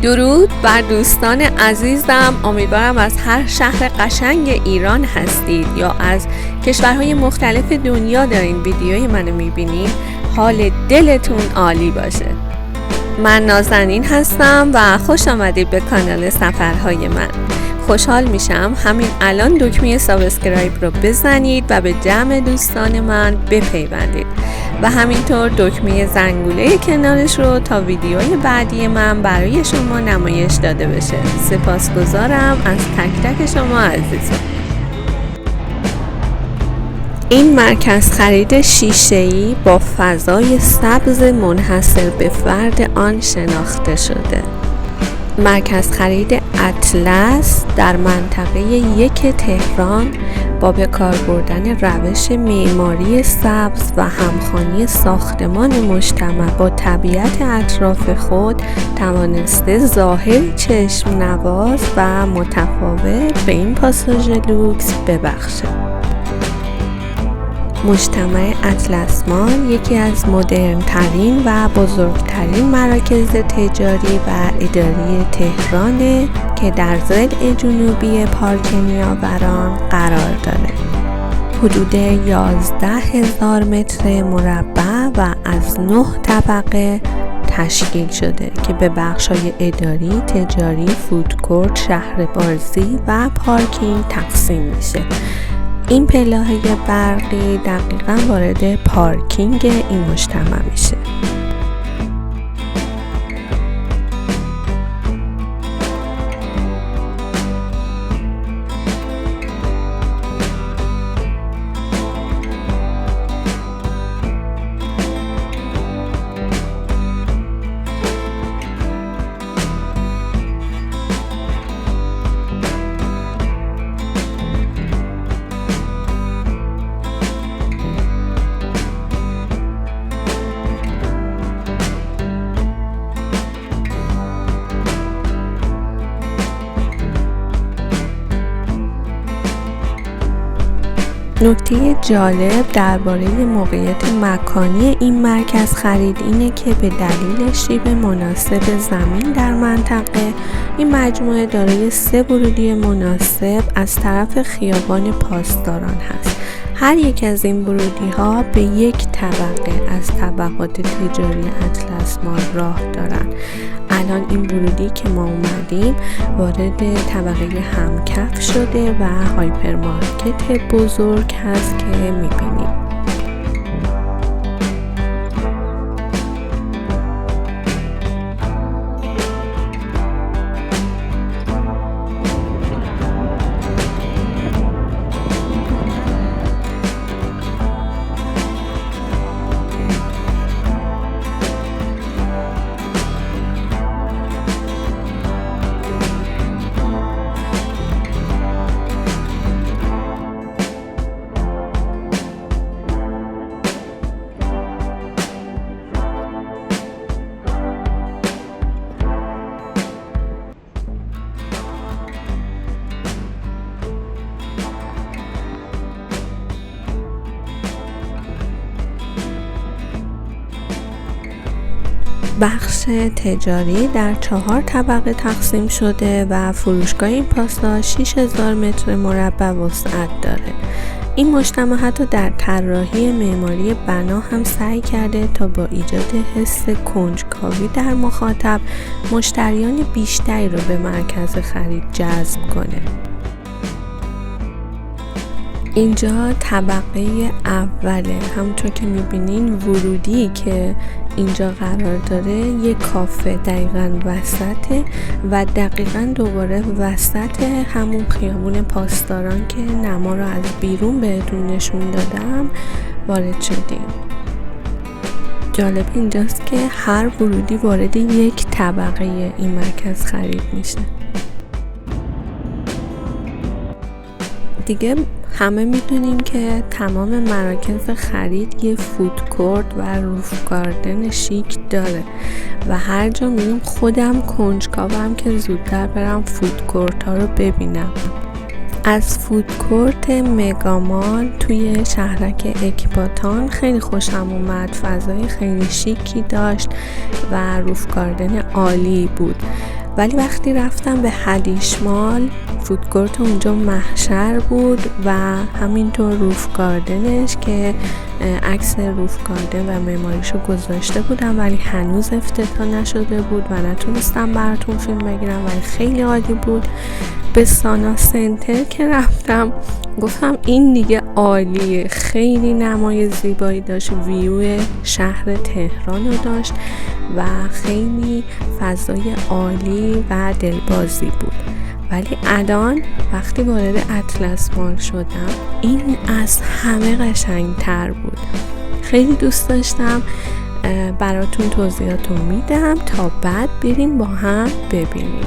درود بر دوستان عزیزم، امیدوارم از هر شهر قشنگ ایران هستید یا از کشورهای مختلف دنیا دارین ویدیوی منو میبینید، حال دلتون عالی باشه. من نازنین هستم و خوش آمدید به کانال سفرهای من. خوشحال میشم همین الان دکمه سابسکرایب رو بزنید و به جمع دوستان من بپیوندید و همینطور دکمه زنگوله کنارش رو تا ویدیوهای بعدی من برای شما نمایش داده بشه. سپاسگزارم از تک تک شما عزیزان. این مرکز خرید شیشه‌ای با فضای سبز منحصر به فرد آن شناخته شده. مرکز خرید اطلس در منطقه 1 تهران با به کار بردن روش معماری سبز و همخوانی ساختمان مجتمع با طبیعت اطراف خود توانسته ظاهر چشم نواز و متفاوت به این پاساژ لوکس ببخشد. مجتمع اطلس مال یکی از مدرن‌ترین و بزرگترین مراکز تجاری و اداری تهرانه که در ضلع جنوبی پارک نیاوران قرار داره. حدود 11,000 متر مربع و از 9 طبقه تشکیل شده که به بخش‌های اداری، تجاری، فودکورت، شهربازی و پارکینگ تقسیم میشه. این پله‌های برقی دقیقاً وارد پارکینگ این مجتمع میشه. نکته جالب درباره موقعیت مکانی این مرکز خرید اینه که به دلیل شیب مناسب زمین در منطقه، این مجموعه دارای 3 ورودی مناسب از طرف خیابان پاسداران هست. هر یک از این ورودی ها به یک طبقه از طبقات تجاری اطلس مال راه دارن. الان این ورودی که ما اومدیم وارد طبقه همکف شده و هایپرمارکت بزرگ هست که میبینیم. بخش تجاری در 4 طبقه تقسیم شده و فروشگاه این پاستا 6000 متر مربع وسعت داره. این مجتمع حتی در طراحی معماری بنا هم سعی کرده تا با ایجاد حس کنجکاوی در مخاطب مشتریان بیشتری رو به مرکز خرید جذب کنه. اینجا طبقه اوله، همونطور که میبینین ورودی که اینجا قرار داره یک کافه دقیقاً وسطه و دقیقاً دوباره وسط همون خیابون پاسداران که نما رو از بیرون بهتون نشون دادم وارد شدیم. جالب اینجاست که هر ورودی وارد یک طبقه این مرکز خرید میشه. دیگه همه میدونیم که تمام مراکز خرید یه فودکورت و روف گاردن شیک داره و هر جا میریم خودم کنجکاوم که زودتر برم فودکورت ها رو ببینم. از فودکورت مگامال توی شهرک اکباتان خیلی خوشم اومد، فضای خیلی شیکی داشت و روف گاردن عالی بود. ولی وقتی رفتم به حدیشمال فودکورت اونجا محشر بود و همینطور روف گاردنش که عکس روف گاردن و معماریشو گذاشته بودم ولی هنوز افتتاح نشده بود و نتونستم براتون فیلم بگیرم ولی خیلی عالی بود. به سانا سنتر که رفتم گفتم این دیگه عالیه، خیلی نمای زیبایی داشت، ویو شهر تهران رو داشت و خیلی فضای عالی و دلبازی بود. ولی الان وقتی وارد اطلس مال شدم این از همه قشنگتر بود. خیلی دوست داشتم براتون توضیحاتو میدم تا بعد بریم با هم ببینیم.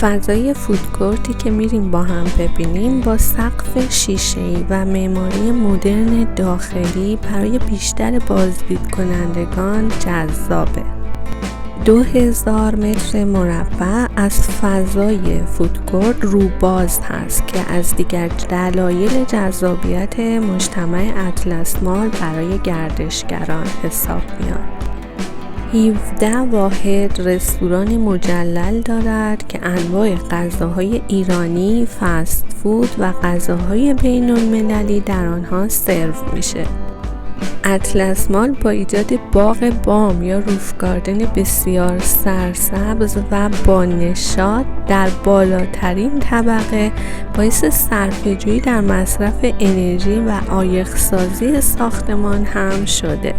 فضای فودکورتی که میریم با هم ببینیم با سقف شیشه‌ای و معماری مدرن داخلی برای بیشتر بازدید کنندگان جذابه. 2000 متر مربع از فضای فودکورت روباز هست که از دیگر دلایل جذابیت مجتمع اطلس مال برای گردشگران حساب میاد. 17 واحد رستوران مجلل دارد که انواع غذاهای ایرانی، فست فود و غذاهای بین المللی در آنها سرو میشه. اطلس مال با ایجاد باغ بام یا روف گاردن بسیار سرسبز و با نشاط در بالاترین طبقه باعث صرفه‌جویی در مصرف انرژی و عایق‌سازی ساختمان هم شده.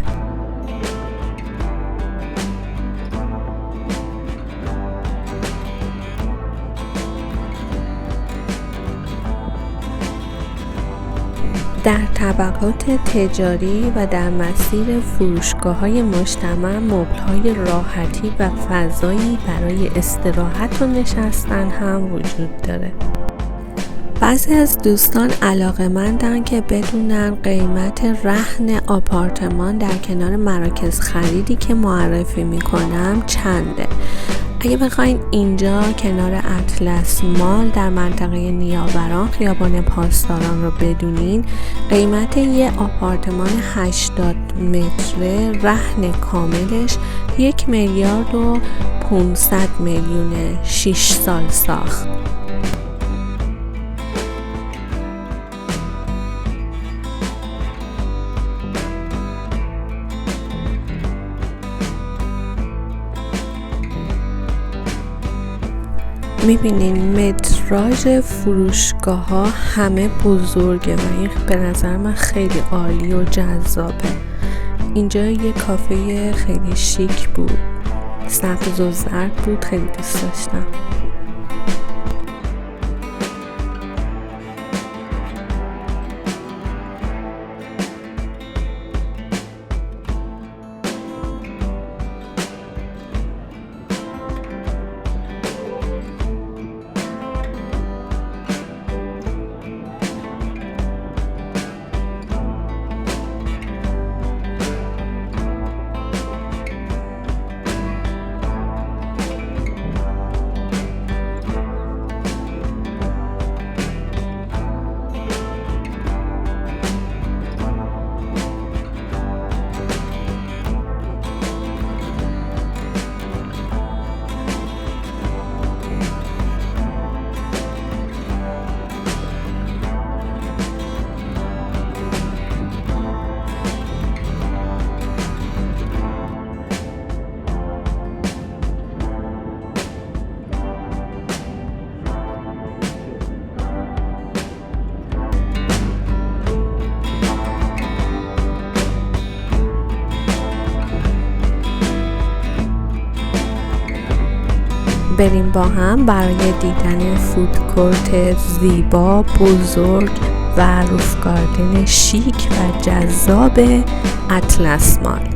در طبقات تجاری و در مسیر فروشگاه‌های مجتمع مبل‌های راحتی و فضایی برای استراحت و نشستن هم وجود داره. بعضی از دوستان علاقه‌مندن که بدونن قیمت رهن آپارتمان در کنار مراکز خریدی که معرفی میکنم چنده. اگه بخواین اینجا کنار اطلس مال در منطقه نیاوران خیابان پاسداران رو بدونین، قیمت یه آپارتمان 80 متره رهن کاملش 1,500,000,000 6 سال ساخت. میبینین متراژ فروشگاه ها همه بزرگه و این به نظر من خیلی عالی و جذابه. اینجا یه کافه خیلی شیک بود، سبز و زرد بود، خیلی دوست داشتم. بریم با هم برای دیدن فودکورت زیبا، بزرگ و روف گاردن شیک و جذاب اطلس مال.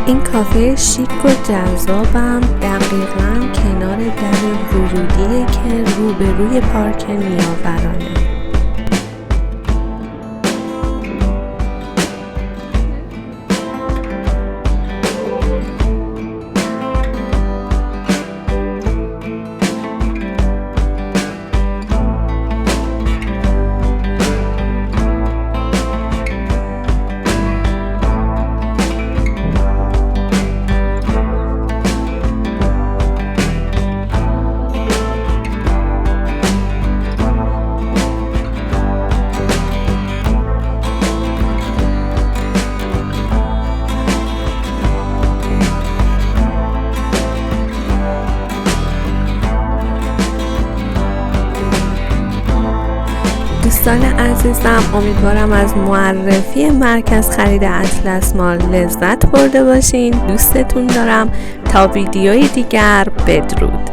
این کافه شیک و جذابم دقیقاً کنار در ورودیه که روبروی پارک نیاورانه. دوستان عزیزم، امیدوارم از معرفی مرکز خرید اطلس مال لذت برده باشین. دوستتون دارم. تا ویدیوی دیگر، بدرود.